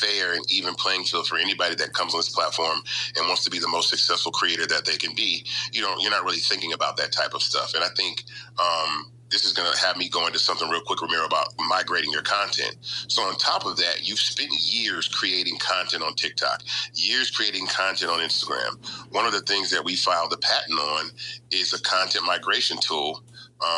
fair and even playing field for anybody that comes on this platform and wants to be the most successful creator that they can be. You're not really thinking about that type of stuff. And I think this is going to have me go into something real quick, Ramiro, about migrating your content. So on top of that, you've spent years creating content on TikTok, years creating content on Instagram. One of the things that we filed a patent on is a content migration tool,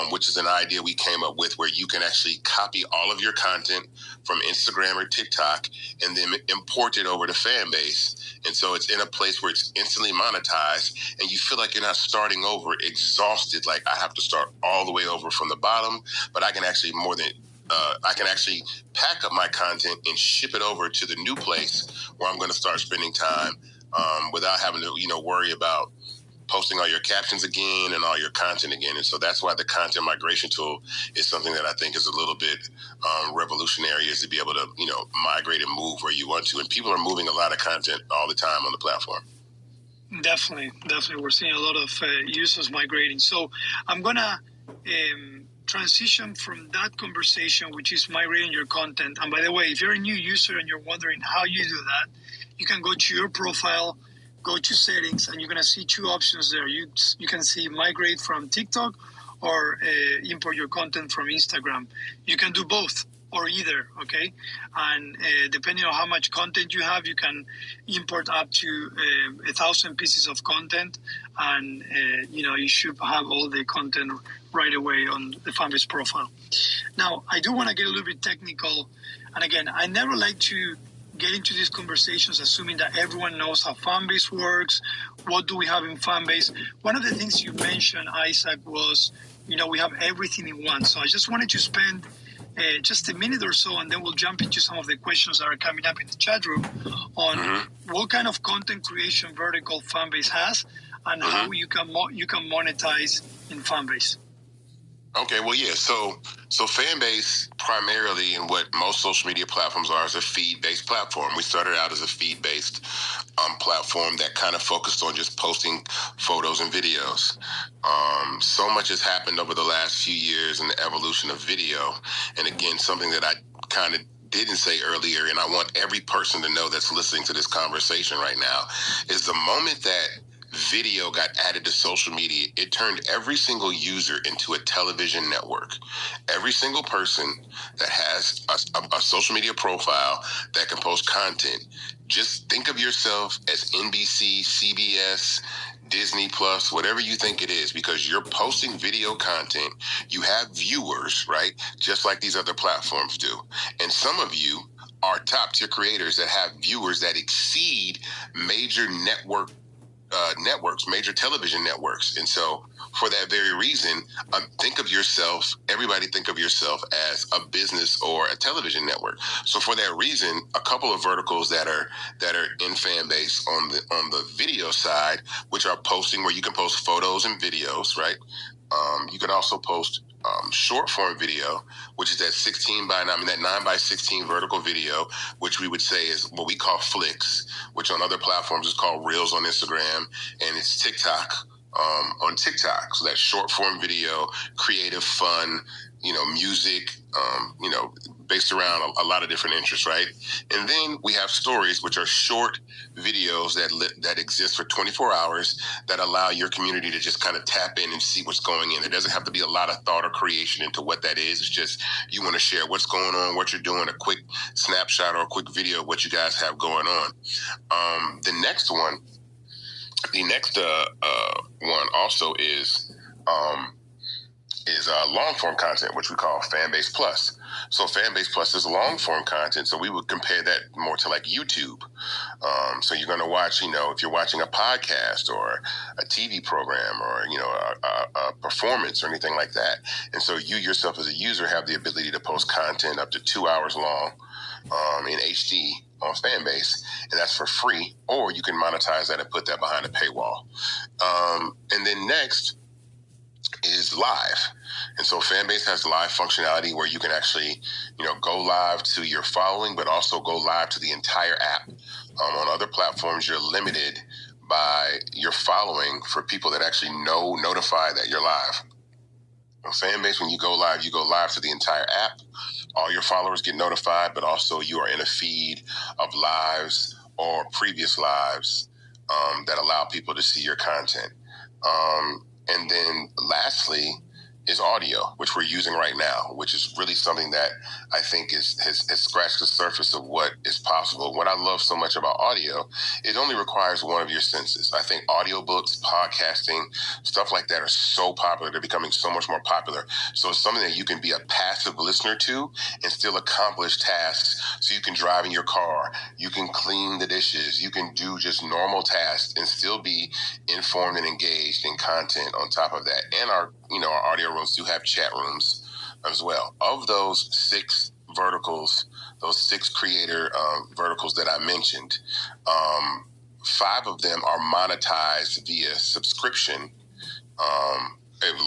which is an idea we came up with where you can actually copy all of your content from Instagram or TikTok and then import it over to Fanbase. And so it's in a place where it's instantly monetized and you feel like you're not starting over exhausted, like I have to start all the way over from the bottom, but I can actually pack up my content and ship it over to the new place where I'm going to start spending time without having to, worry about posting all your captions again and all your content again. And so that's why the content migration tool is something that I think is a little bit revolutionary, is to be able to, migrate and move where you want to. And people are moving a lot of content all the time on the platform. Definitely. We're seeing a lot of users migrating. So I'm going to transition from that conversation, which is migrating your content. And by the way, if you're a new user and you're wondering how you do that, you can go to your profile, go to settings, and you're going to see two options there. You can see migrate from TikTok or import your content from Instagram. You can do both or either, okay? And depending on how much content you have, you can import up to 1,000 pieces of content, and you should have all the content right away on the Fanbase profile. Now, I do want to get a little bit technical, and again, I never like to get into these conversations assuming that everyone knows how Fanbase works. What do we have in Fanbase? One of the things you mentioned, Isaac, was, we have everything in one. So I just wanted to spend just a minute or so, and then we'll jump into some of the questions that are coming up in the chat room on what kind of content creation vertical Fanbase has and how you can monetize in Fanbase. Okay, well, yeah. So Fanbase primarily, and what most social media platforms are, is a feed-based platform. We started out as a feed-based platform that kind of focused on just posting photos and videos. So much has happened over the last few years in the evolution of video. And again, something that I kind of didn't say earlier, and I want every person to know that's listening to this conversation right now, is the moment that video got added to social media, it turned every single user into a television network. Every single person that has a social media profile that can post content, just think of yourself as NBC, CBS, Disney Plus, whatever you think it is, because you're posting video content. You have viewers, right? Just like these other platforms do. And some of you are top tier creators that have viewers that exceed major networks, major television networks. And so for that very reason, everybody think of yourself as a business or a television network. So for that reason, a couple of verticals that are in Fanbase on the video side, which are posting, where you can post photos and videos, right? You can also post short form video, which is that 9 by 16 vertical video, which we would say is what we call flicks, which on other platforms is called Reels on Instagram, and it's TikTok on TikTok. So that's short form video, creative, fun, music, based around a lot of different interests, right? And then we have stories, which are short videos that exist for 24 hours that allow your community to just kind of tap in and see what's going in. It doesn't have to be a lot of thought or creation into what that is. It's just you want to share what's going on, what you're doing, a quick snapshot or a quick video of what you guys have going on. The next one also is long form content, which we call Fanbase Plus. So Fanbase Plus is long form content. So we would compare that more to like YouTube. So you're going to watch, if you're watching a podcast or a TV program or, a performance or anything like that. And so you yourself as a user have the ability to post content up to 2 hours long in HD on Fanbase, and that's for free, or you can monetize that and put that behind a paywall. And then next is live. And so Fanbase has live functionality where you can actually, go live to your following, but also go live to the entire app. On other platforms, you're limited by your following for people that actually notify that you're live. On Fanbase, when you go live to the entire app. All your followers get notified, but also you are in a feed of lives or previous lives that allow people to see your content. And then lastly is audio, which we're using right now, which is really something that I think has scratched the surface of what is possible. What I love so much about audio, it only requires one of your senses. I think audiobooks, podcasting, stuff like that are so popular. They're becoming so much more popular. So it's something that you can be a passive listener to and still accomplish tasks. So you can drive in your car, you can clean the dishes, you can do just normal tasks and still be informed and engaged in content on top of that. And our audio rooms do have chat rooms as well. Of those 6 verticals, those 6 creator verticals that I mentioned, 5 of them are monetized via subscription.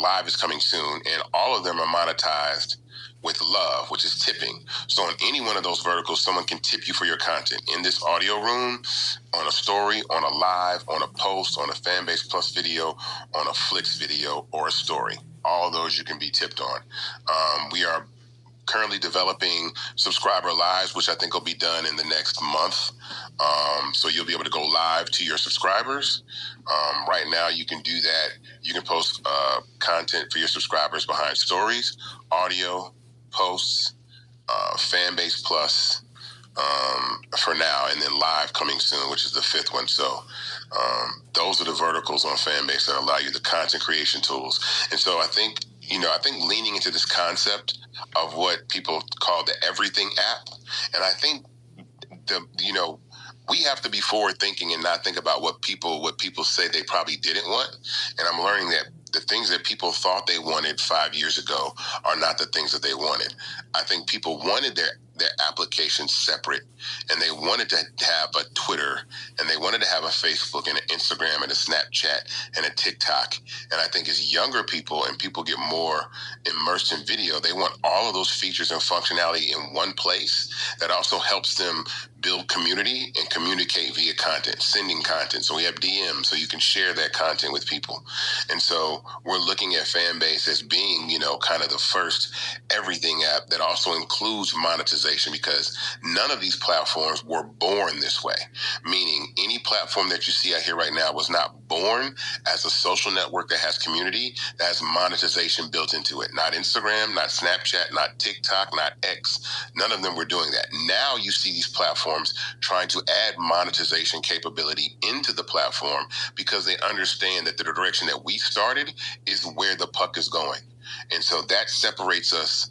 Live is coming soon, and all of them are monetized with love, which is tipping. So on any one of those verticals, someone can tip you for your content. In this audio room, on a story, on a live, on a post, on a Fanbase Plus video, on a Flix video, or a story. All of those you can be tipped on. We are currently developing subscriber lives, which I think will be done in the next month. So you'll be able to go live to your subscribers. Right now, you can do that. You can post content for your subscribers behind stories, audio, posts, Fanbase Plus for now, and then live coming soon, which is the 5th one. So those are the verticals on Fanbase that allow you the content creation tools. And so I think leaning into this concept of what people call the everything app, and I think we have to be forward thinking and not think about what people say they probably didn't want. And I'm learning that the things that people thought they wanted 5 years ago are not the things that they wanted. I think people wanted their applications separate, and they wanted to have a Twitter, and they wanted to have a Facebook and an Instagram and a Snapchat and a TikTok. And I think as younger people and people get more immersed in video, they want all of those features and functionality in one place that also helps them build community and communicate via content, sending content. So we have DMs, so you can share that content with people. And so we're looking at Fanbase as being, kind of the first everything app that also includes monetization, because none of these platforms were born this way. Meaning any platform that you see out here right now was not born as a social network that has community, that has monetization built into it. Not Instagram, not Snapchat, not TikTok, not X. None of them were doing that. Now you see these platforms trying to add monetization capability into the platform because they understand that the direction that we started is where the puck is going. And so that separates us,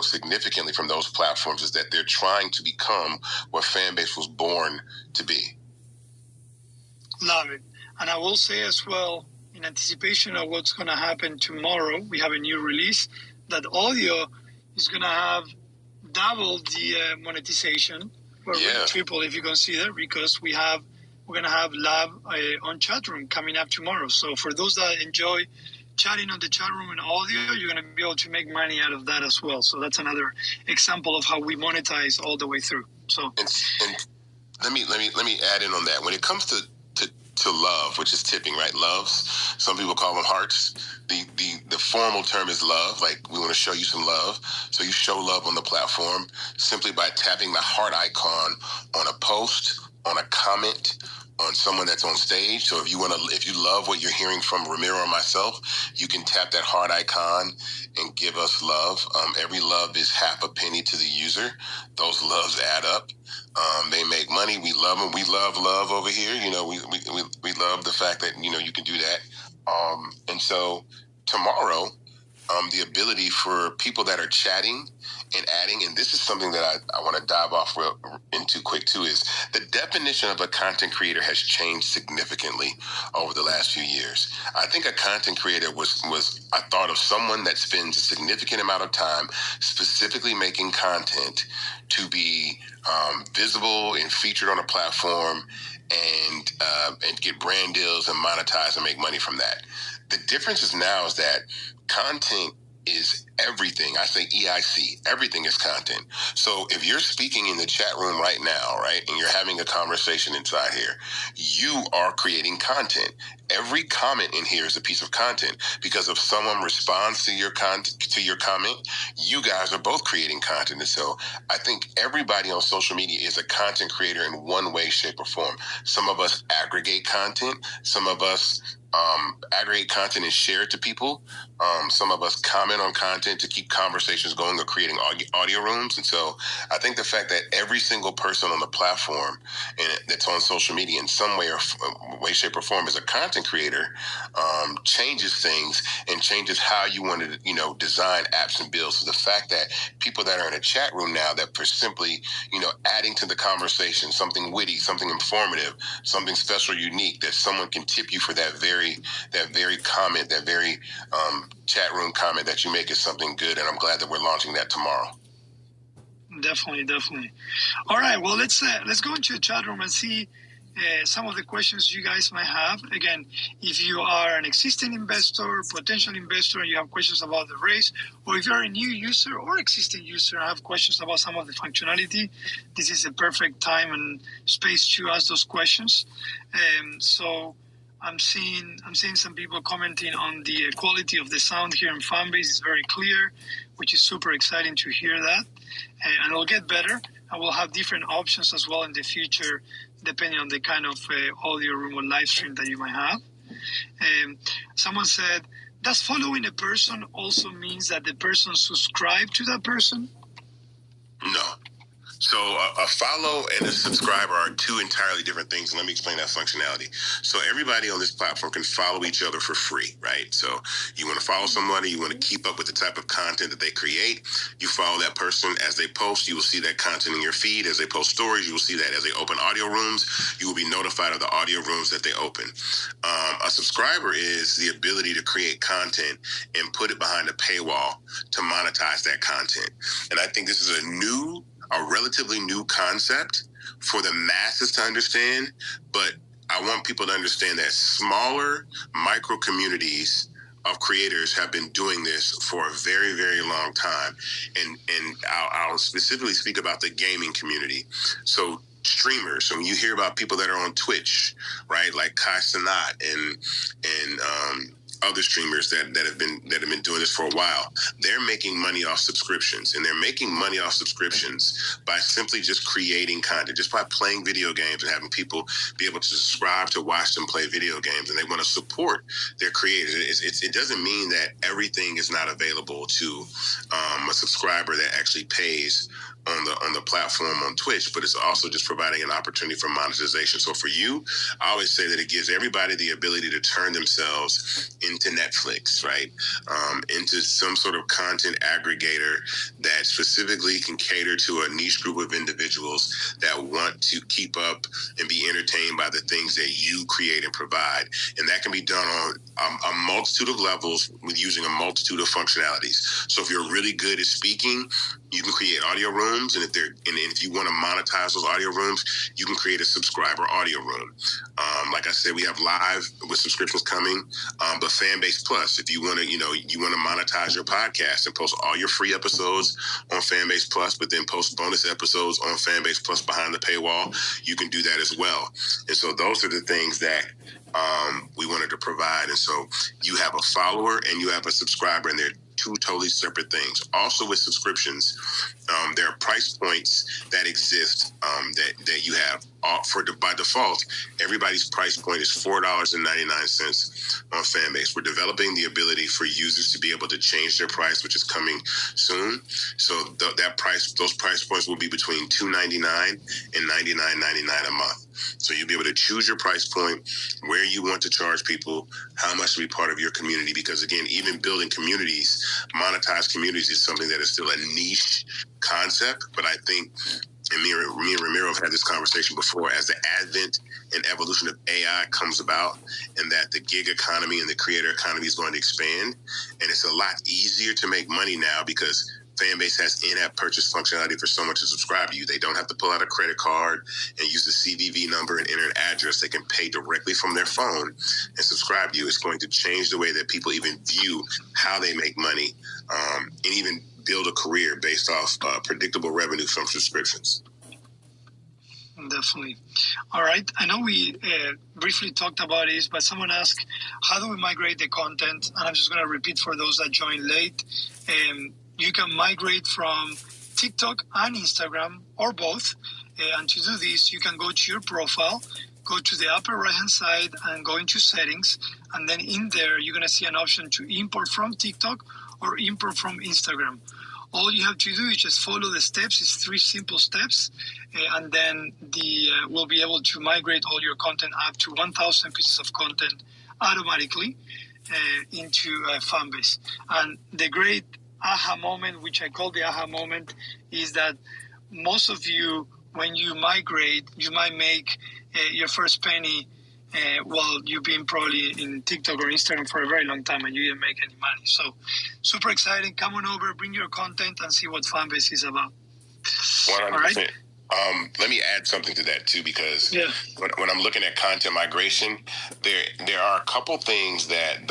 significantly from those platforms, is that they're trying to become what Fanbase was born to be. Love it. And I will say as well, in anticipation of what's going to happen tomorrow, we have a new release that audio is going to have double the monetization, or triple if you consider, because we're going to have live on chat room coming up tomorrow. So for those that enjoy chatting on the chat room and audio, you're going to be able to make money out of that as well. So that's another example of how we monetize all the way through. So and let me add in on that. When it comes to love, which is tipping, right? Loves. Some people call them hearts. The formal term is love. Like, we want to show you some love. So you show love on the platform simply by tapping the heart icon on a post, on a comment, on someone that's on stage. So if you love what you're hearing from Ramiro or myself, you can tap that heart icon and give us love. Every love is half a penny to the user. Those loves add up. They make money. We love them. We love love over here. We love the fact that, you can do that. And so tomorrow, the ability for people that are chatting and adding, and this is something that I want to dive off into quick too, is the definition of a content creator has changed significantly over the last few years. I think a content creator I thought of someone that spends a significant amount of time specifically making content to be visible and featured on a platform and get brand deals and monetize and make money from that. The difference is now is that content is everything. I say EIC, everything is content. So if you're speaking in the chat room right now, right, and you're having a conversation inside here, you are creating content. Every comment in here is a piece of content, because if someone responds to your comment, you guys are both creating content. And so I think everybody on social media is a content creator in one way, shape, or form. Some of us aggregate content. Some of us aggregate content and share it to people. Some of us comment on content to keep conversations going or creating audio rooms. And so I think the fact that every single person on the platform that's on social media in some way, shape, or form is a content creator changes things and changes how you want to, design apps and builds. So the fact that people that are in a chat room now that are simply, adding to the conversation something witty, something informative, something special, unique, that someone can tip you for that very comment, that very chat room comment that you make is something good. And I'm glad that we're launching that tomorrow. Definitely. All right. Well, let's go into the chat room and see some of the questions you guys might have. Again, if you are an existing investor, potential investor, and you have questions about the race, or if you're a new user or existing user and have questions about some of the functionality, this is a perfect time and space to ask those questions. So I'm seeing some people commenting on the quality of the sound here in Fanbase is very clear, which is super exciting to hear that. And it'll get better, and we'll have different options as well in the future, depending on the kind of audio room or live stream that you might have. Someone said, does following a person also means that the person subscribed to that person? No. So a follow and a subscriber are two entirely different things. And let me explain that functionality. So everybody on this platform can follow each other for free, right? So you want to follow somebody, you want to keep up with the type of content that they create. You follow that person as they post. You will see that content in your feed. As they post stories, you will see that. As they open audio rooms, you will be notified of the audio rooms that they open. A subscriber is the ability to create content and put it behind a paywall to monetize that content. And I think this is a relatively new concept for the masses to understand, but I want people to understand that smaller micro communities of creators have been doing this for a very, very long time. And I'll specifically speak about the gaming community. So streamers, so when you hear about people that are on Twitch, right, like Kai Cenat and other streamers that have been doing this for a while, they're making money off subscriptions, and they're making money off subscriptions by simply just creating content, just by playing video games and having people be able to subscribe to watch them play video games, and they want to support their creators. It doesn't mean that everything is not available to a subscriber that actually pays on the platform on Twitch, but it's also just providing an opportunity for monetization. So for you, I always say that it gives everybody the ability to turn themselves into Netflix, right? Into some sort of content aggregator that specifically can cater to a niche group of individuals that want to keep up and be entertained by the things that you create and provide. And that can be done on a multitude of levels with using a multitude of functionalities. So if you're really good at speaking, you can create audio rooms, and if you want to monetize those audio rooms, you can create a subscriber audio room. Like I said, we have live with subscriptions coming, but Fanbase Plus, if you want to, you want to monetize your podcast and post all your free episodes on Fanbase Plus, but then post bonus episodes on Fanbase Plus behind the paywall, you can do that as well. And so those are the things that we wanted to provide. And so you have a follower and you have a subscriber, and they're two totally separate things. Also with subscriptions, there are price points that exist that you have. By default, everybody's price point is $4.99 on Fanbase. We're developing the ability for users to be able to change their price, which is coming soon. So those price points will be between $2.99 and $99.99 a month. So you'll be able to choose your price point, where you want to charge people, how much to be part of your community. Because again, even building communities, monetized communities, is something that is still a niche concept. But I think, and me and Ramiro have had this conversation before, as the advent and evolution of AI comes about, and that the gig economy and the creator economy is going to expand, and it's a lot easier to make money now because Fanbase has in-app purchase functionality for someone to subscribe to you. They don't have to pull out a credit card and use the CVV number and enter an address. They can pay directly from their phone and subscribe to you. It's going to change the way that people even view how they make money, and even build a career based off predictable revenue from subscriptions. Definitely. All right. I know we briefly talked about this, but someone asked, how do we migrate the content? And I'm just going to repeat for those that joined late. You can migrate from TikTok and Instagram or both. And to do this, you can go to your profile, go to the upper right-hand side and go into settings. And then in there, you're going to see an option to import from TikTok or import from Instagram. All you have to do is just follow the steps. It's 3 simple steps. And then we'll be able to migrate all your content up to 1,000 pieces of content automatically into Fanbase. And the great aha moment, which I call the aha moment, is that most of you, when you migrate, you might make your first penny while you've been probably in TikTok or Instagram for a very long time and you didn't make any money. So super exciting. Come on over, bring your content and see what Fanbase is about. 100%. All right? Let me add something to that too, because when I'm looking at content migration, there are a couple things that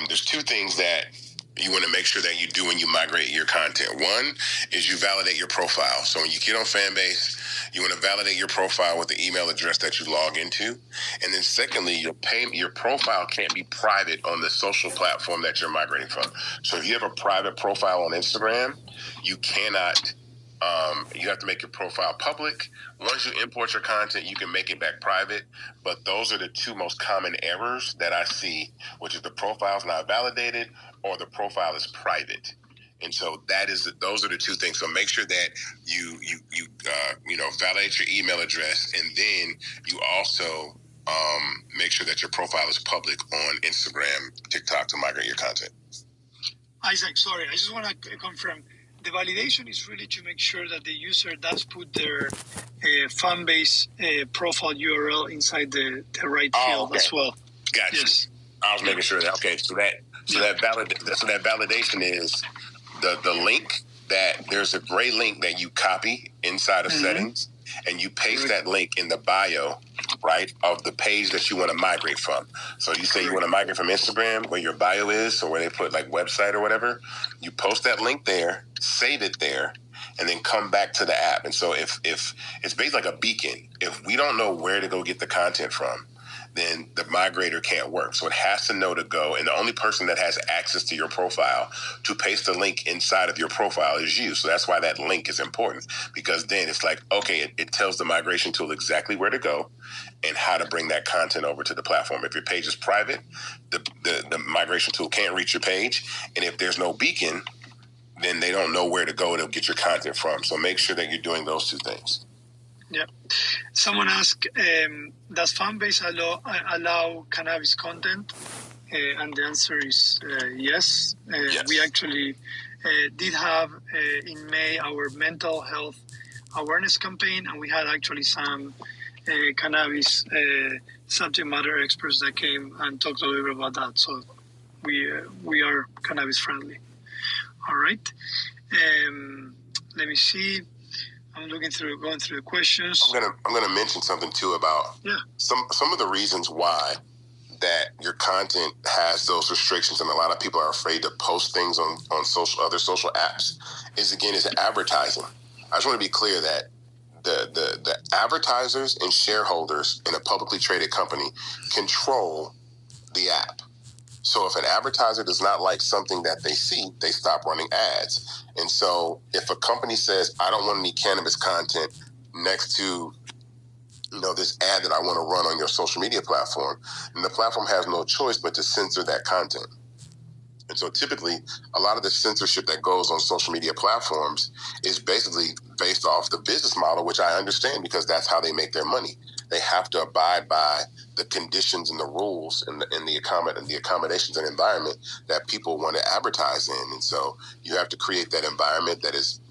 there's 2 things that you want to make sure that you do when you migrate your content. One is you validate your profile. So when you get on Fanbase, you want to validate your profile with the email address that you log into. And then secondly, your profile can't be private on the social platform that you're migrating from. So if you have a private profile on Instagram, you cannot, you have to make your profile public. Once you import your content, you can make it back private. But those are the 2 most common errors that I see, which is the profile's not validated or the profile is private. And so those are the 2 things. So make sure that you validate your email address, and then you also make sure that your profile is public on Instagram, TikTok to migrate your content. Isaac, sorry, I just want to confirm. The validation is really to make sure that the user does put their Fanbase profile URL inside the right field as well. Gotcha. Yes. I was making sure that. Okay, so that validation is the link. That there's a gray link that you copy inside of settings, and you paste that link in the bio, right, of the page that you want to migrate from. So you say you want to migrate from Instagram, where your bio is, or where they put like website or whatever. You post that link there, save it there, and then come back to the app. And so if it's basically like a beacon, if we don't know where to go get the content from, then the migrator can't work. So it has to know to go, and the only person that has access to your profile to paste the link inside of your profile is you. So that's why that link is important, because then it's like, okay, it tells the migration tool exactly where to go and how to bring that content over to the platform. If your page is private, the migration tool can't reach your page. And if there's no beacon, then they don't know where to go to get your content from. So make sure that you're doing those 2 things. Yeah. Someone asked, does Fanbase allow cannabis content? And the answer is yes. Yes. We actually did have in May our mental health awareness campaign, and we had actually some cannabis subject matter experts that came and talked a little bit about that. So we are cannabis friendly. All right. Let me see. I'm going through the questions. I'm gonna mention something too about some of the reasons why that your content has those restrictions, and a lot of people are afraid to post things on other social apps. Is advertising. I just want to be clear that the advertisers and shareholders in a publicly traded company control the app. So if an advertiser does not like something that they see, they stop running ads. And so if a company says, I don't want any cannabis content next to this ad that I want to run on your social media platform, and the platform has no choice but to censor that content. And so typically, a lot of the censorship that goes on social media platforms is basically based off the business model, which I understand because that's how they make their money. They have to abide by the conditions and the rules and the accommodations and environment that people want to advertise in. And so you have to create that environment that is,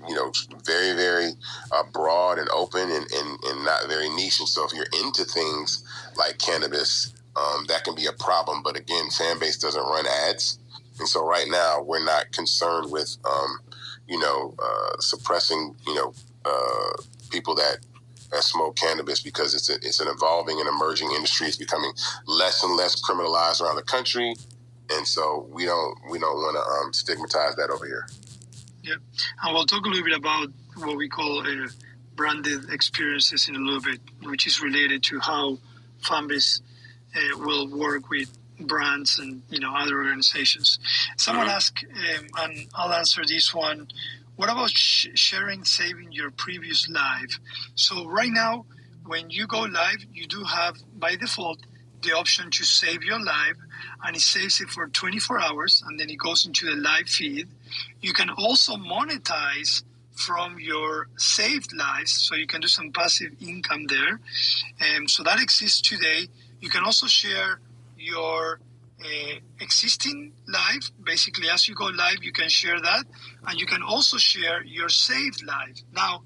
very, very broad and open and not very niche. And so if you're into things like cannabis, that can be a problem. But again, Fanbase doesn't run ads. And so right now we're not concerned with, suppressing, people that smoke cannabis, because it's an evolving and emerging industry. It's becoming less and less criminalized around the country. And so we don't want to stigmatize that over here. Yeah, and we'll talk a little bit about what we call branded experiences in a little bit, which is related to how Fanbase will work with brands and other organizations. Someone asked, and I'll answer this one. What about saving your previous live? So right now, when you go live, you do have by default the option to save your live, and it saves it for 24 hours, and then it goes into the live feed. You can also monetize from your saved lives, so you can do some passive income there. So that exists today. You can also share your existing live. Basically, as you go live, you can share that, and you can also share your saved live. Now,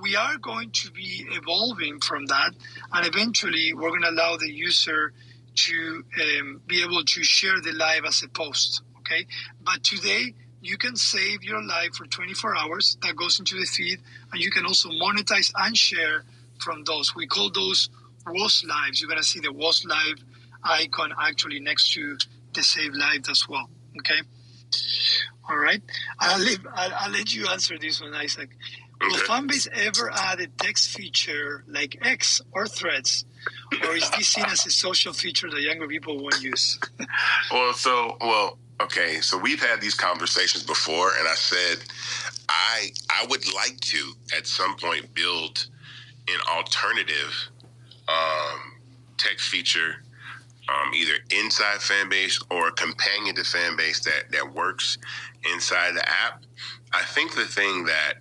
we are going to be evolving from that, and eventually we're going to allow the user to be able to share the live as a post, okay? But today, you can save your live for 24 hours. That goes into the feed, and you can also monetize and share from those. We call those WOS lives. You're going to see the WOS live icon actually next to the save live as well, okay? All right. I'll let you answer this one, Isaac. Will Fanbase ever add a text feature like X or Threads, or is this seen as a social feature that younger people won't use? Okay, so we've had these conversations before, and I said I would like to at some point build an alternative text feature, either inside Fanbase or a companion to Fanbase that works inside the app. I think the thing that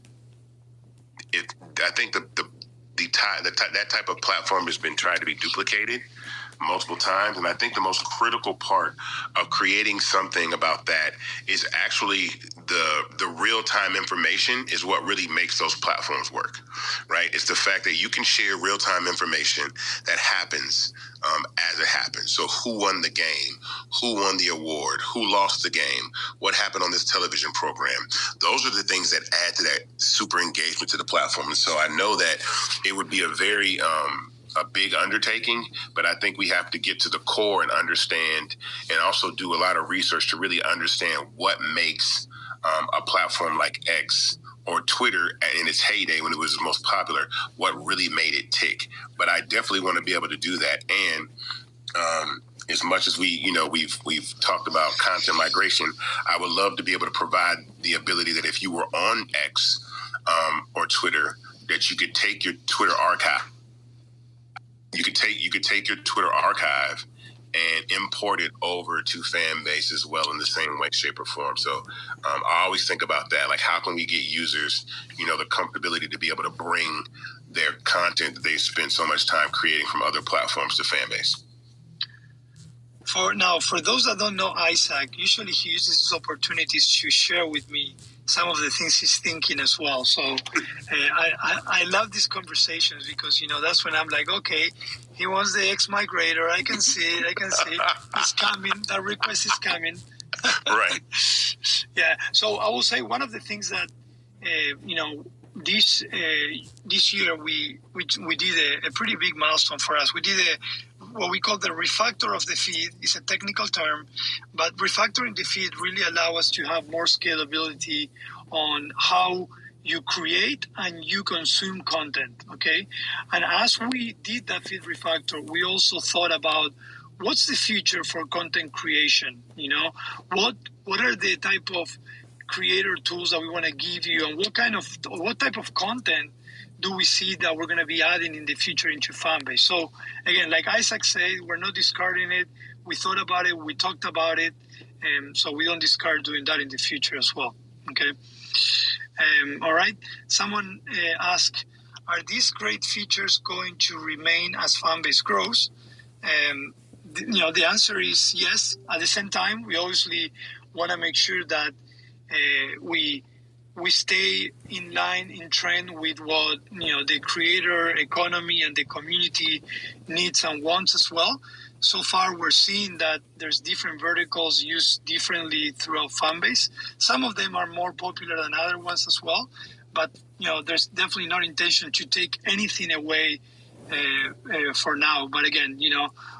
that type of platform has been tried to be duplicated multiple times, and I think the most critical part of creating something about that is actually the real-time information is what really makes those platforms work, right? It's the fact that you can share real-time information that happens as it happens. So who won the game? Who won the award? Who lost the game? What happened on this television program? Those are the things that add to that super engagement to the platform. And so I know that it would be a very a big undertaking, but I think we have to get to the core and understand, and also do a lot of research to really understand what makes a platform like X or Twitter in its heyday when it was most popular, what really made it tick. But I definitely want to be able to do that. And as much as we've talked about content migration, I would love to be able to provide the ability that if you were on X or Twitter, that you could take your Twitter archive. You could take your Twitter archive and import it over to Fanbase as well in the same way, shape, or form. So I always think about that. Like, how can we get users, the comfortability to be able to bring their content that they spend so much time creating from other platforms to Fanbase? For those that don't know Isaac, usually he uses these opportunities to share with me some of the things he's thinking as well. So I love these conversations because, that's when I'm like, okay, he wants the X migrator. I can see it. It's coming. That request is coming. Right. Yeah. So I will say one of the things that, this year we did a pretty big milestone for us. We did what we call the refactor of the feed. It's a technical term, but refactoring the feed really allow us to have more scalability on how you create and you consume content, okay? And as we did that feed refactor, we also thought about what's the future for content creation, What are the type of creator tools that we want to give you, and what type of content do we see that we're going to be adding in the future into Fanbase? So again, like Isaac said, we're not discarding it. We thought about it. We talked about it. So we don't discard doing that in the future as well. Okay. All right. Someone asked, are these great features going to remain as Fanbase grows? The answer is yes. At the same time, we obviously want to make sure that we we stay in line, in trend with what the creator economy and the community needs and wants as well. So far, we're seeing that there's different verticals used differently throughout Fanbase. Some of them are more popular than other ones as well, but there's definitely not intention to take anything away for now. But again,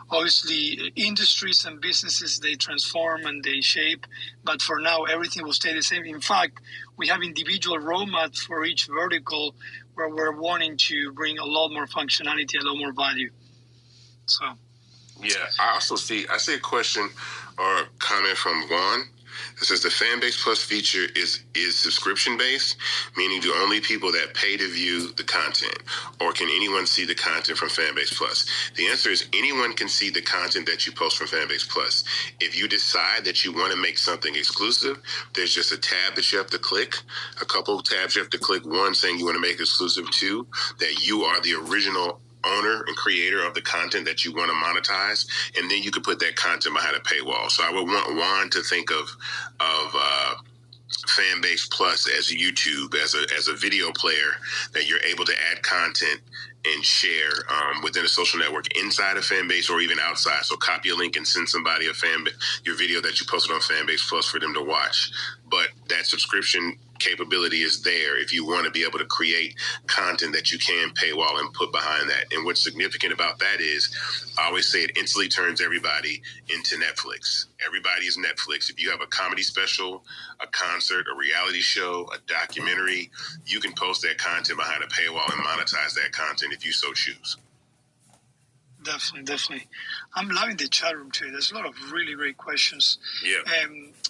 obviously industries and businesses, they transform and they shape, but for now everything will stay the same. In fact, we have individual roadmaps for each vertical where we're wanting to bring a lot more functionality, a lot more value. So yeah, I see a question or comment from Juan. It says the Fanbase Plus feature is subscription based, meaning do only people that pay to view the content, or can anyone see the content from Fanbase Plus? The answer is anyone can see the content that you post from Fanbase Plus. If you decide that you want to make something exclusive, there's just a tab that you have to click, a couple of tabs you have to click. One, saying you want to make exclusive. Two, that you are the original owner and creator of the content that you want to monetize, and then you could put that content behind a paywall. So I would want Juan to think of Fanbase Plus as YouTube, as a video player that you're able to add content and share within a social network inside of Fanbase or even outside. So copy a link and send somebody your video that you posted on Fanbase Plus for them to watch. But that subscription capability is there if you want to be able to create content that you can paywall and put behind that. And what's significant about that is, I always say it instantly turns everybody into Netflix. Everybody is Netflix. If you have a comedy special, a concert, a reality show, a documentary, you can post that content behind a paywall and monetize that content if you so choose. Definitely. I'm loving the chat room too. There's a lot of really great questions. Yeah.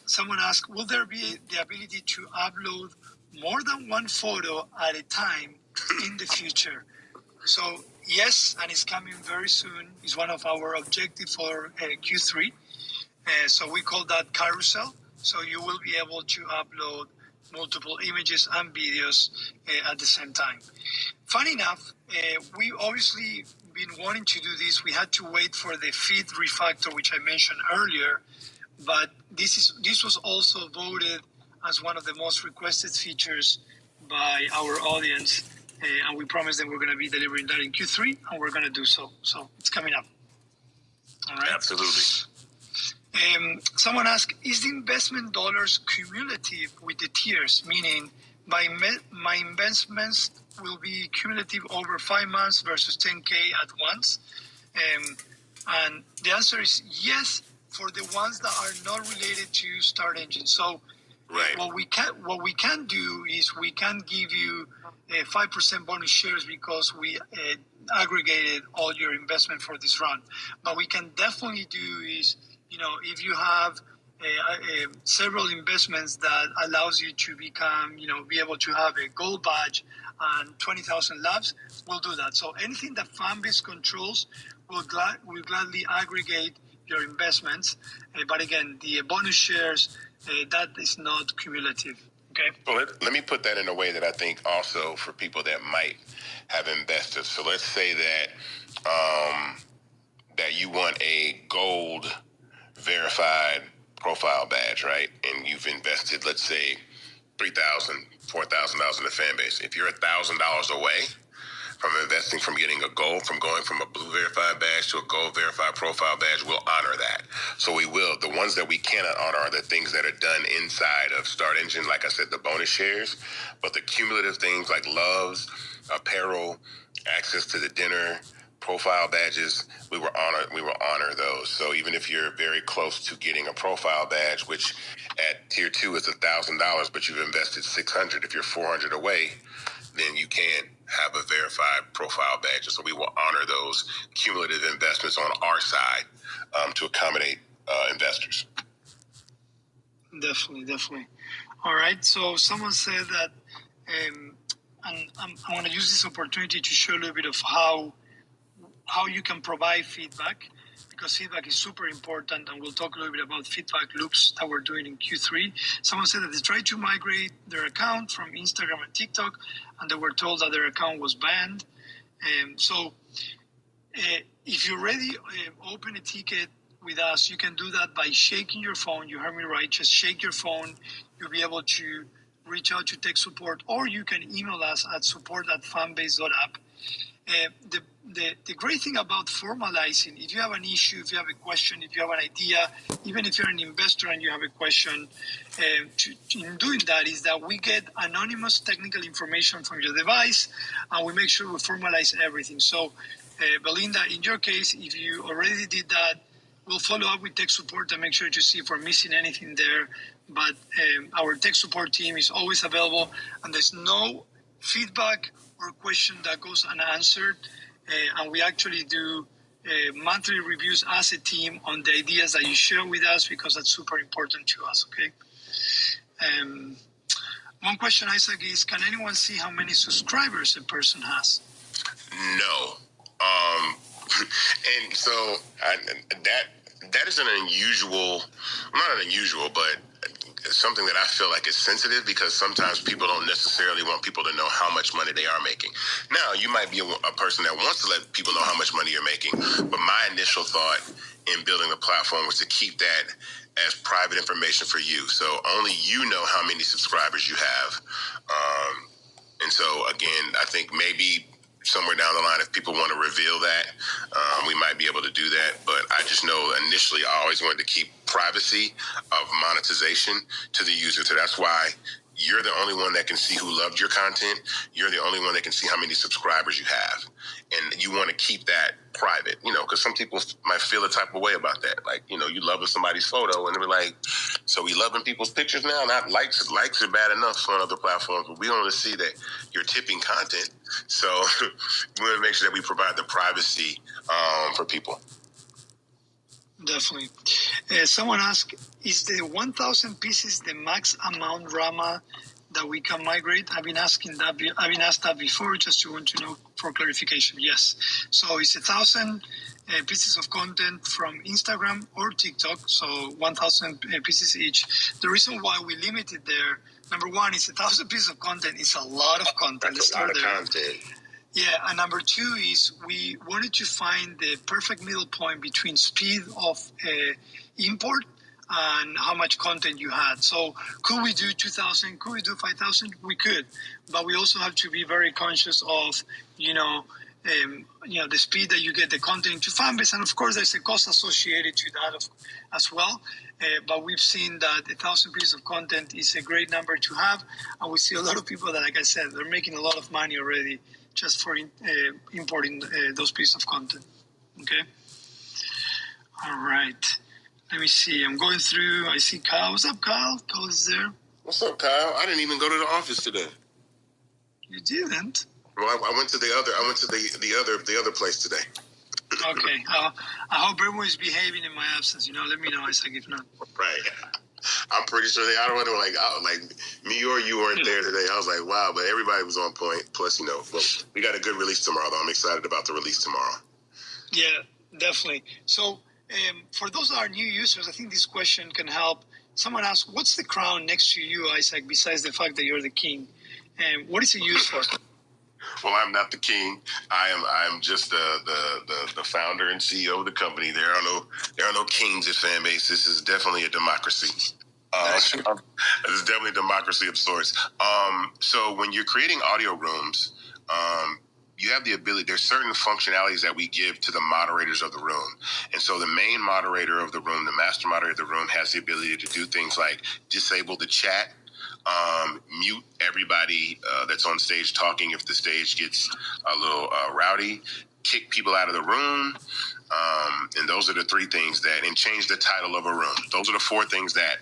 Someone asked, will there be the ability to upload more than one photo at a time in the future? So yes, and it's coming very soon. It's one of our objectives for Q3. So we call that carousel. So you will be able to upload multiple images and videos at the same time. Funny enough, we obviously been wanting to do this. We had to wait for the feed refactor, which I mentioned earlier, but this was also voted as one of the most requested features by our audience, and we promised that we're going to be delivering that in Q3, and we're going to do so. So it's coming up. All right. Absolutely. Someone asked, is the investment dollars cumulative with the tiers, meaning my investments will be cumulative over 5 months versus 10K at once? And the answer is yes, for the ones that are not related to Start Engine. So right. What we can do is we can give you 5% bonus shares because we aggregated all your investment for this run. But we can definitely do is, if you have several investments that allows you to become, be able to have a gold badge and 20,000 labs, we'll do that. So anything that Fanbase controls will gladly aggregate your investments. But again, the bonus shares, that is not cumulative. Okay. Well, let me put that in a way that I think also for people that might have invested. So let's say that that you want a gold verified profile badge, right? And you've invested, let's say, $3,000, $4,000 in the Fanbase. If you're $1,000 away from investing, from getting a gold, from going from a blue verified badge to a gold verified profile badge, we'll honor that. So we will. The ones that we cannot honor are the things that are done inside of Start Engine, like I said, the bonus shares, but the cumulative things like loves, apparel, access to the dinner, profile badges, we will honor those. So even if you're very close to getting a profile badge, which at tier 2 is $1,000, but you've invested $600, if you're $400 away, then you can have a verified profile badge. So we will honor those cumulative investments on our side to accommodate investors. Definitely. All right. So someone said that, and I want to use this opportunity to show a little bit of how you can provide feedback, because feedback is super important, and we'll talk a little bit about feedback loops that we're doing in Q3. Someone said that they tried to migrate their account from Instagram and TikTok, and they were told that their account was banned. So if you already open a ticket with us, you can do that by shaking your phone. You heard me right. Just shake your phone. You'll be able to reach out to tech support, or you can email us at support@fanbase.app. The great thing about formalizing, if you have an issue, if you have a question, if you have an idea, even if you're an investor and you have a question, in doing that is that we get anonymous technical information from your device, and we make sure we formalize everything. So, Belinda, in your case, if you already did that, we'll follow up with tech support and make sure to see if we're missing anything there. But our tech support team is always available, and there's no feedback or question that goes unanswered. And we actually do monthly reviews as a team on the ideas that you share with us, because that's super important to us, okay? One question, Isaac, is can anyone see how many subscribers a person has? No. And so that is an unusual, not unusual, but something that I feel like is sensitive, because sometimes people don't necessarily want people to know how much money they are making. Now, you might be a person that wants to let people know how much money you're making, but my initial thought in building the platform was to keep that as private information for you. So only you know how many subscribers you have. And so, again, I think maybe somewhere down the line, if people want to reveal that, we might be able to do that. But I just know initially I always wanted to keep privacy of monetization to the user. So that's why you're the only one that can see who loved your content. You're the only one that can see how many subscribers you have. And you want to keep that private, because some people might feel a type of way about that. Like, you loving somebody's photo and they're like, so we loving people's pictures now? Not likes. Likes are bad enough on other platforms, but we want to see that you're tipping content. So we want to make sure that we provide the privacy for people. Definitely. Someone asked, is the 1,000 pieces the max amount RAMA that we can migrate? I've been asked that before, just to want to know for clarification. Yes. So it's 1,000 pieces of content from Instagram or TikTok. So 1,000 pieces each. The reason why we limit it there, number one, is 1,000 pieces of content. It's a lot of content. That's a lot of content. Yeah, and number two is we wanted to find the perfect middle point between speed of import and how much content you had. So could we do 2,000? Could we do 5,000? We could, but we also have to be very conscious of, the speed that you get the content into Fanbase, and of course there's a cost associated to that as well. But we've seen that 1,000 pieces of content is a great number to have, and we see a lot of people that, like I said, they're making a lot of money already just for importing those pieces of content. Okay. All right. Let me see. I'm going through. I see Kyle. What's up, Kyle? Kyle is there. What's up, Kyle? I didn't even go to the office today. You didn't? Well, I went to the other place today. Okay. I hope everyone is behaving in my absence. Let me know, Isaac, if not. Right. I'm pretty sure I don't know, like me or you weren't there today. I was like, wow, but everybody was on point. Plus, but we got a good release tomorrow, though. I'm excited about the release tomorrow. Yeah, definitely. So for those that are new users, I think this question can help. Someone asked, what's the crown next to you, Isaac, besides the fact that you're the king? And what is it used for? Well, I'm not the king. I'm just the founder and CEO of the company. There are no kings at Fanbase. This is definitely a democracy. This is definitely a democracy of sorts. So when you're creating audio rooms, you have the ability, there's certain functionalities that we give to the moderators of the room. And so the main moderator of the room, the master moderator of the room, has the ability to do things like disable the chat, mute everybody that's on stage talking if the stage gets a little rowdy, kick people out of the room, and those are the three things and change the title of a room. Those are the four things that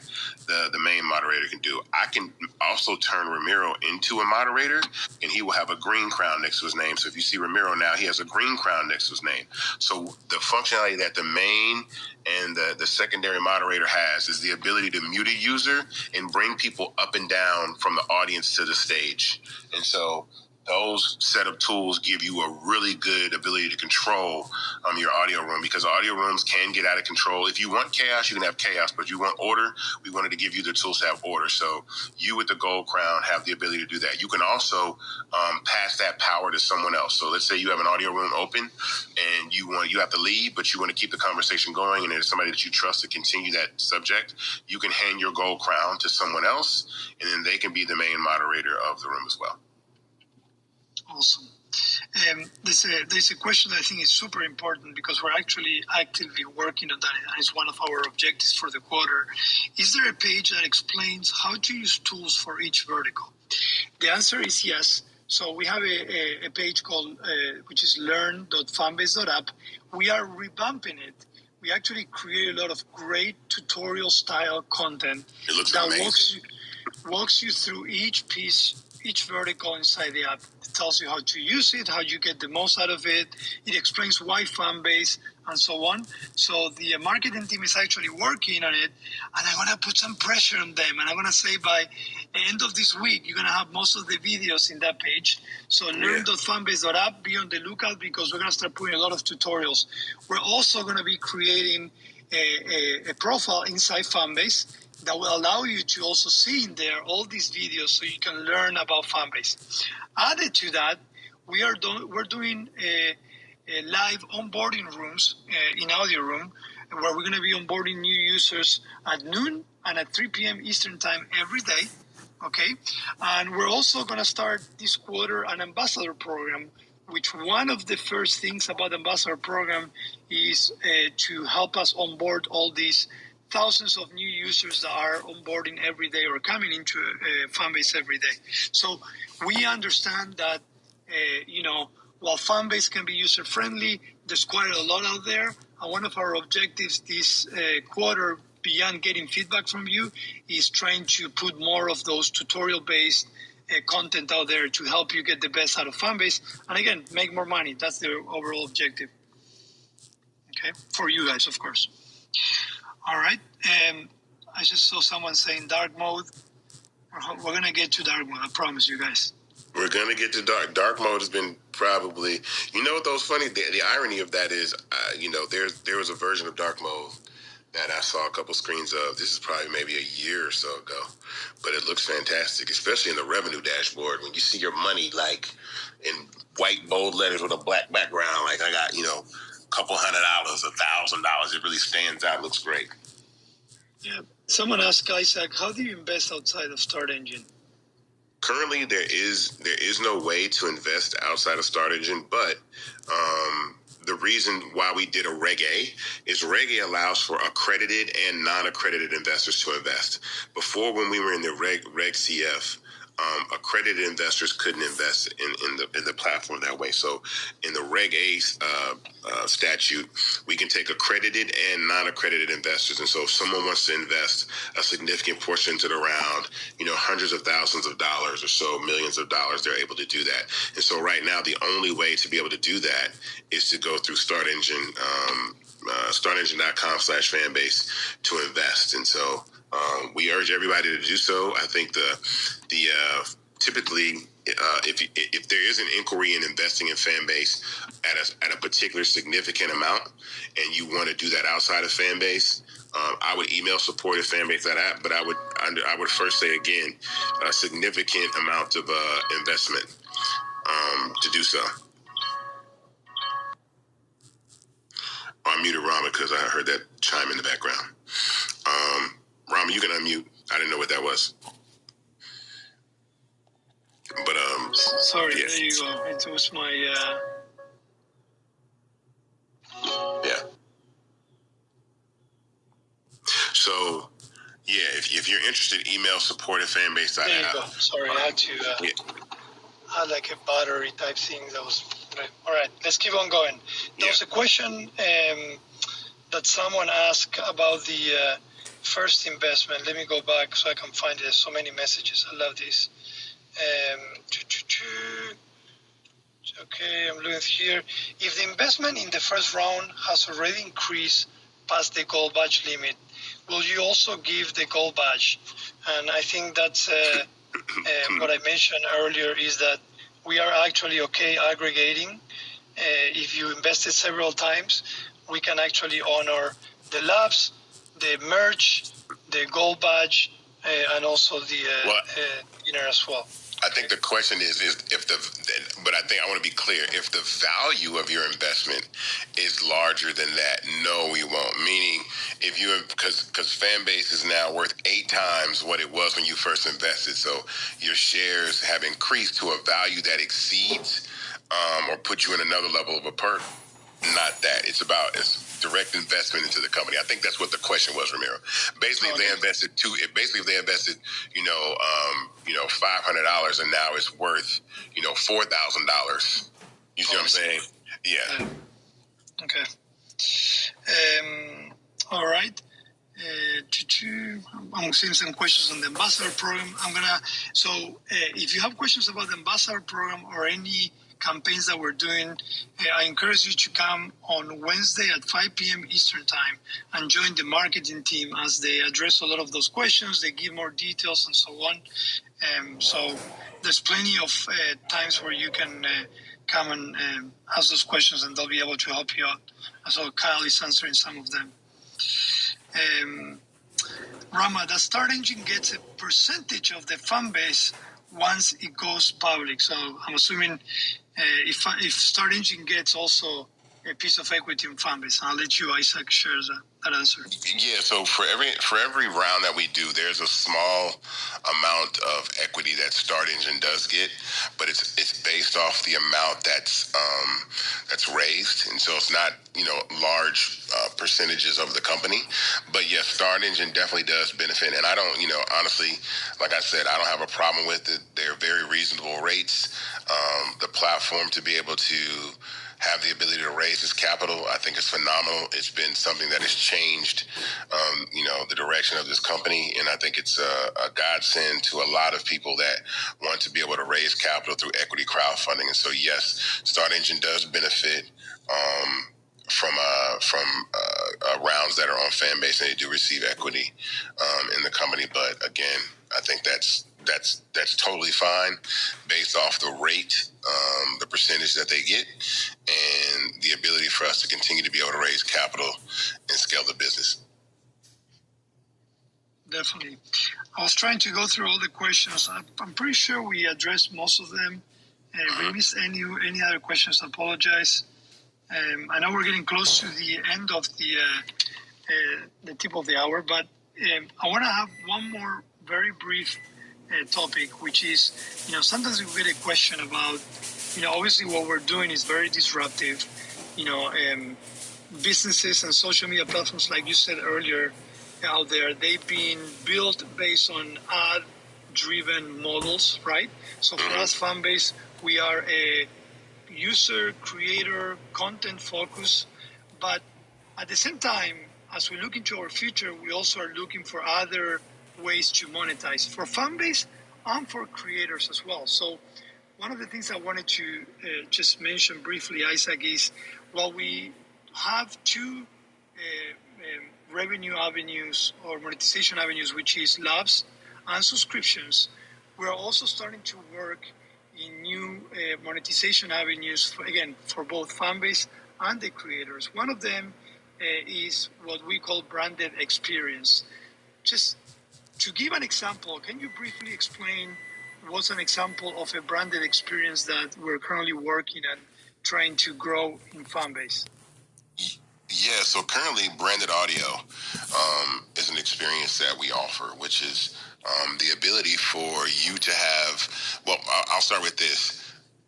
the main moderator can do. I can also turn Ramiro into a moderator, and he will have a green crown next to his name. So if you see Ramiro now, he has a green crown next to his name. So the functionality that the main and the secondary moderator has is the ability to mute a user and bring people up and down from the audience to the stage. And so those set of tools give you a really good ability to control your audio room, because audio rooms can get out of control. If you want chaos, you can have chaos, but if you want order, we wanted to give you the tools to have order. So you with the gold crown have the ability to do that. You can also pass that power to someone else. So let's say you have an audio room open and you have to leave, but you want to keep the conversation going, and there's somebody that you trust to continue that subject. You can hand your gold crown to someone else, and then they can be the main moderator of the room as well. Awesome. There's a question that I think is super important, because we're actually actively working on that, and it's one of our objectives for the quarter. Is there a page that explains how to use tools for each vertical? The answer is yes. So we have a page called, which is learn.fanbase.app. We are revamping it. We actually create a lot of great tutorial style content that walks you through each piece, each vertical inside the app. It tells you how to use it, how you get the most out of it. It explains why Fanbase, and so on. So the marketing team is actually working on it, and I'm going to put some pressure on them. And I'm going to say by the end of this week, you're going to have most of the videos in that page. So learn.fanbase.app, be on the lookout, because we're going to start putting a lot of tutorials. We're also going to be creating a profile inside Fanbase that will allow you to also see in there all these videos so you can learn about Fanbase. Added to that, we're doing a live onboarding rooms in Audio Room, where we're going to be onboarding new users at noon and at 3 p.m. Eastern Time every day, okay? And we're also going to start this quarter an ambassador program, which one of the first things about the ambassador program is to help us onboard all these thousands of new users that are onboarding every day or coming into Fanbase every day. So we understand that, while Fanbase can be user-friendly, there's quite a lot out there. And one of our objectives this quarter, beyond getting feedback from you, is trying to put more of those tutorial-based content out there to help you get the best out of Fanbase. And again, make more money. That's the overall objective. Okay, for you guys, of course. All right. I just saw someone saying dark mode. We're going to get to dark mode. I promise you guys. We're going to get to dark. Dark mode has been probably, what those funny, the irony of that is, there was a version of dark mode that I saw a couple screens of. This is probably maybe a year or so ago, but it looks fantastic, especially in the revenue dashboard. When you see your money like in white bold letters with a black background, like I got, couple $100, $1,000. It really stands out. Looks great. Yeah. Someone asked Isaac, how do you invest outside of Start Engine? Currently, there is no way to invest outside of Start Engine, but the reason why we did a Reg A is Reg A allows for accredited and non-accredited investors to invest. Before, when we were in the Reg CF, accredited investors couldn't invest in the platform that way. So in the Reg A statute, we can take accredited and non-accredited investors. And so if someone wants to invest a significant portion into the round, hundreds of thousands of dollars or so, millions of dollars, they're able to do that. And so right now, the only way to be able to do that is to go through Start Engine, startengine.com/fanbase to invest. And so we urge everybody to do so. I think typically if there is an inquiry in investing in Fanbase at a particular significant amount, and you want to do that outside of Fanbase, I would email support at Fanbase.app. But I would first say again, a significant amount of investment to do so. I muted Rama because I heard that chime in the background. Rama, you can unmute. I didn't know what that was. But sorry, yes. There you go. It was my yeah. So if you're interested, email support at Fanbase.app. There you go. Sorry, I had to had like a battery type thing that was all right. Let's keep on going. There was a question that someone asked about the first investment. Let me go back so I can find it. There's so many messages. I love this. Okay, I'm looking here. If the investment in the first round has already increased past the gold badge limit, will you also give the gold badge? And I think that's what I mentioned earlier, is that we are actually okay aggregating. If you invested several times, we can actually honor the labs, the merch, the gold badge, and also the dinner as well. I think the question is if but I think I want to be clear. If the value of your investment is larger than that, no, we won't. Meaning, if you, because Fanbase is now worth 8 times what it was when you first invested. So your shares have increased to a value that exceeds or put you in another level of a perk. Not that. It's direct investment into the company. I think that's what the question was, Ramiro. Basically, if they invested $500 and now it's worth, $4,000. You see what I'm saying? Yeah. Okay. All right. I'm seeing some questions on the ambassador program. If you have questions about the ambassador program or any campaigns that we're doing, I encourage you to come on Wednesday at 5 p.m. Eastern time and join the marketing team as they address a lot of those questions. They give more details and so on. So there's plenty of times where you can come and ask those questions, and they'll be able to help you out. So Kyle is answering some of them. Rama, the Start Engine gets a percentage of the fan base once it goes public. So I'm assuming if Start Engine gets also a piece of equity in Fanbase. I'll let you, Isaac, share that answer. Yeah, so for every round that we do, there's a small amount of equity that Start Engine does get, but it's based off the amount that's raised, and so it's not large percentages of the company. But yes, Start Engine definitely does benefit, and I don't honestly, like I said, I don't have a problem with it. They're very reasonable rates. The platform to be able to have the ability to raise this capital, I think, is phenomenal. It's been something that has changed, the direction of this company, and I think it's a godsend to a lot of people that want to be able to raise capital through equity crowdfunding. And so, yes, Start Engine does benefit from rounds that are on Fanbase, and they do receive equity in the company. But again, I think that's totally fine based off the rate, the percentage that they get, and the ability for us to continue to be able to raise capital and scale the business. Definitely. I was trying to go through all the questions. I'm pretty sure we addressed most of them. If we missed any other questions, I apologize. I know we're getting close to the end of the tip of the hour, but I want to have one more very brief topic, which is, sometimes we get a question about, obviously what we're doing is very disruptive. Businesses and social media platforms, like you said earlier, out there, they've been built based on ad-driven models, right? So for us, Fanbase, we are a user, creator, content focus, but at the same time, as we look into our future, we also are looking for other ways to monetize for Fanbase and for creators as well. So one of the things I wanted to just mention briefly, Isaac, is while we have two revenue avenues or monetization avenues, which is labs and subscriptions, we're also starting to work in new monetization avenues for both Fanbase and the creators. One of them is what we call branded experience. Just to give an example, can you briefly explain what's an example of a branded experience that we're currently working and trying to grow in Fanbase? Yeah, so currently branded audio is an experience that we offer, which is the ability for you to have, I'll start with this.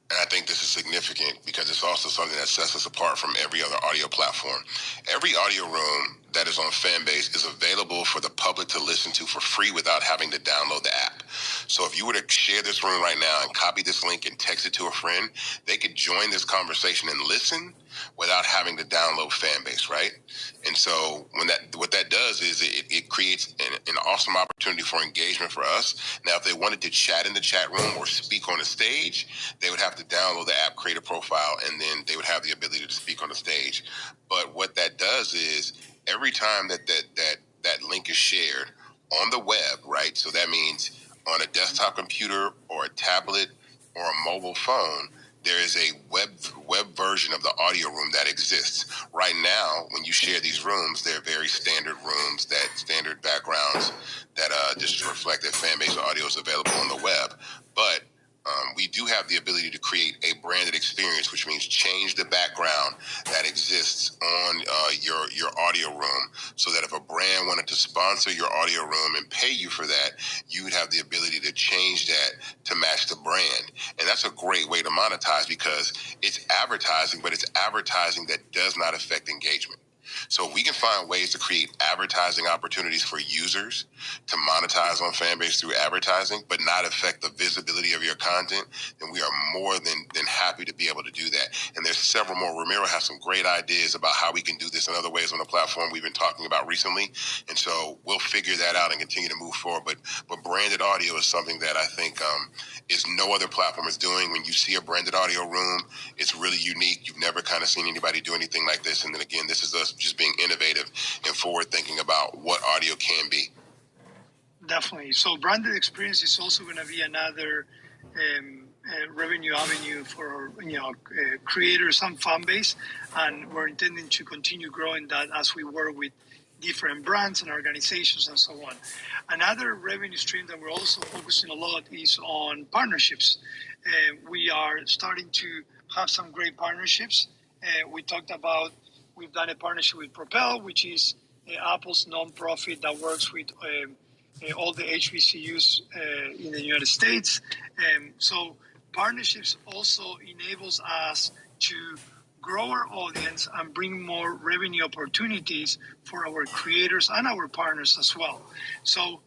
And I think this is significant because it's also something that sets us apart from every other audio platform. Every audio room that is on Fanbase is available for the public to listen to for free without having to download the app. So if you were to share this room right now and copy this link and text it to a friend, they could join this conversation and listen without having to download Fanbase, right? And so what that does is it creates an awesome opportunity for engagement for us. Now, if they wanted to chat in the chat room or speak on the stage, they would have to download the app, create a profile, and then they would have the ability to speak on the stage. But what that does is every time that link is shared on the web, right? So that means on a desktop computer or a tablet or a mobile phone, there is a web version of the audio room that exists. Right now, when you share these rooms, they're very standard rooms, that standard backgrounds that just reflect that Fanbase audio is available on the web. But we do have the ability to create a branded experience, which means change the background that exists on your audio room, so that if a brand wanted to sponsor your audio room and pay you for that, you would have the ability to change that to match the brand. And that's a great way to monetize, because it's advertising, but it's advertising that does not affect engagement. So we can find ways to create advertising opportunities for users to monetize on Fanbase through advertising, but not affect the visibility of your content. And we are more than happy to be able to do that. And there's several more. Ramiro has some great ideas about how we can do this in other ways on the platform we've been talking about recently. And so we'll figure that out and continue to move forward. But branded audio is something that I think is no other platform is doing. When you see a branded audio room, it's really unique. You've never kind of seen anybody do anything like this. And then again, this is us just being innovative and forward thinking about what audio can be. Definitely. So branded experience is also going to be another revenue avenue for creators and Fanbase, and we're intending to continue growing that as we work with different brands and organizations and so on. Another revenue stream that we're also focusing a lot is on partnerships. We are starting to have some great partnerships. We talked about, we've done a partnership with Propel, which is Apple's nonprofit that works with all the HBCUs in the United States. So partnerships also enables us to grow our audience and bring more revenue opportunities for our creators and our partners as well. So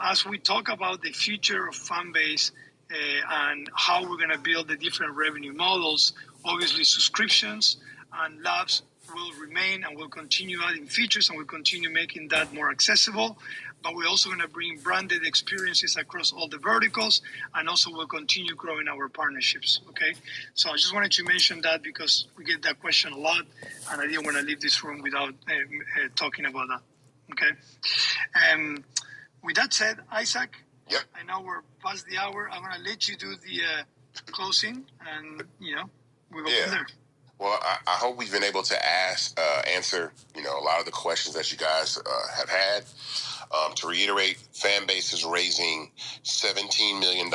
as we talk about the future of Fanbase and how we're going to build the different revenue models, obviously subscriptions and labs will remain, and we'll continue adding features, and we'll continue making that more accessible. But we're also going to bring branded experiences across all the verticals, and also we'll continue growing our partnerships, okay? So I just wanted to mention that because we get that question a lot, and I didn't want to leave this room without talking about that, okay? With that said, Isaac, yep. I know we're past the hour. I'm going to let you do the closing, and, we'll go from there. Well, I hope we've been able to answer, a lot of the questions that you guys have had. To reiterate, Fanbase is raising $17 million,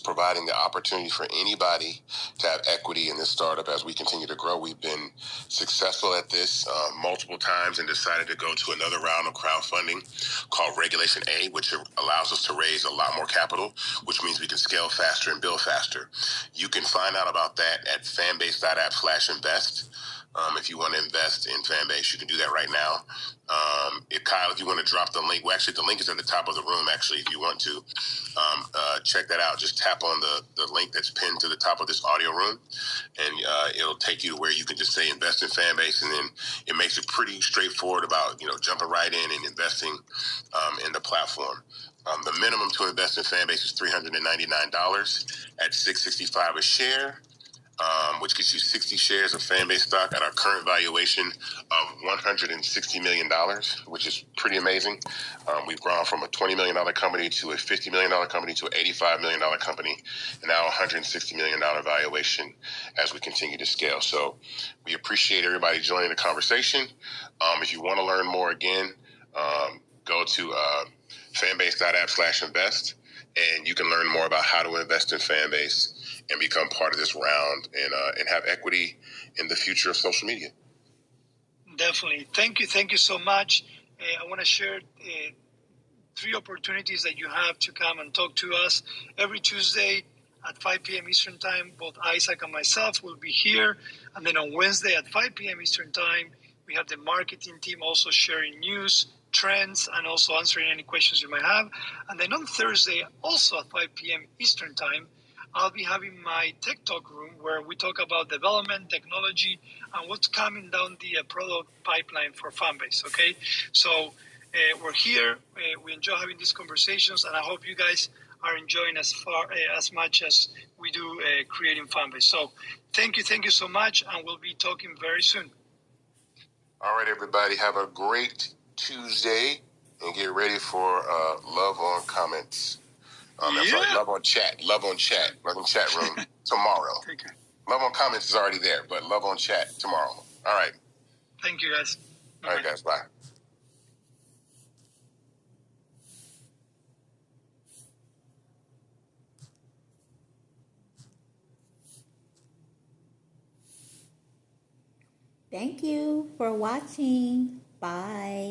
providing the opportunity for anybody to have equity in this startup as we continue to grow. We've been successful at this multiple times and decided to go to another round of crowdfunding called Regulation A, which allows us to raise a lot more capital, which means we can scale faster and build faster. You can find out about that at fanbase.app/invest. If you want to invest in Fanbase, you can do that right now. Kyle, if you want to drop the link, well, actually, the link is at the top of the room, actually, if you want to. Check that out. Just tap on the link that's pinned to the top of this audio room, and it'll take you to where you can just say invest in Fanbase, and then it makes it pretty straightforward about, jumping right in and investing in the platform. The minimum to invest in Fanbase is $399 at $665 a share. Which gets you 60 shares of Fanbase stock at our current valuation of $160 million, which is pretty amazing. We've grown from a $20 million company to a $50 million company to an $85 million company, and now $160 million valuation as we continue to scale. So we appreciate everybody joining the conversation. If you want to learn more, again, go to fanbase.app/invest, and you can learn more about how to invest in Fanbase and become part of this round and have equity in the future of social media. Definitely. Thank you so much. I want to share 3 opportunities that you have to come and talk to us. Every Tuesday at 5 p.m. Eastern Time, both Isaac and myself will be here. And then on Wednesday at 5 p.m. Eastern Time, we have the marketing team also sharing news, trends, and also answering any questions you might have. And then on Thursday, also at 5 p.m. Eastern Time, I'll be having my Tech Talk room where we talk about development, technology, and what's coming down the product pipeline for Fanbase, okay? So we're here. We enjoy having these conversations, and I hope you guys are enjoying as much as we do creating Fanbase. So thank you so much, and we'll be talking very soon. All right, everybody. Have a great Tuesday, and get ready for Love on Comments I'm sorry, love on chat, love on chat room tomorrow. Take care. Love on comments is already there, but love on chat tomorrow. All right. Thank you, guys. Bye. All right, guys. Bye. Thank you for watching. Bye.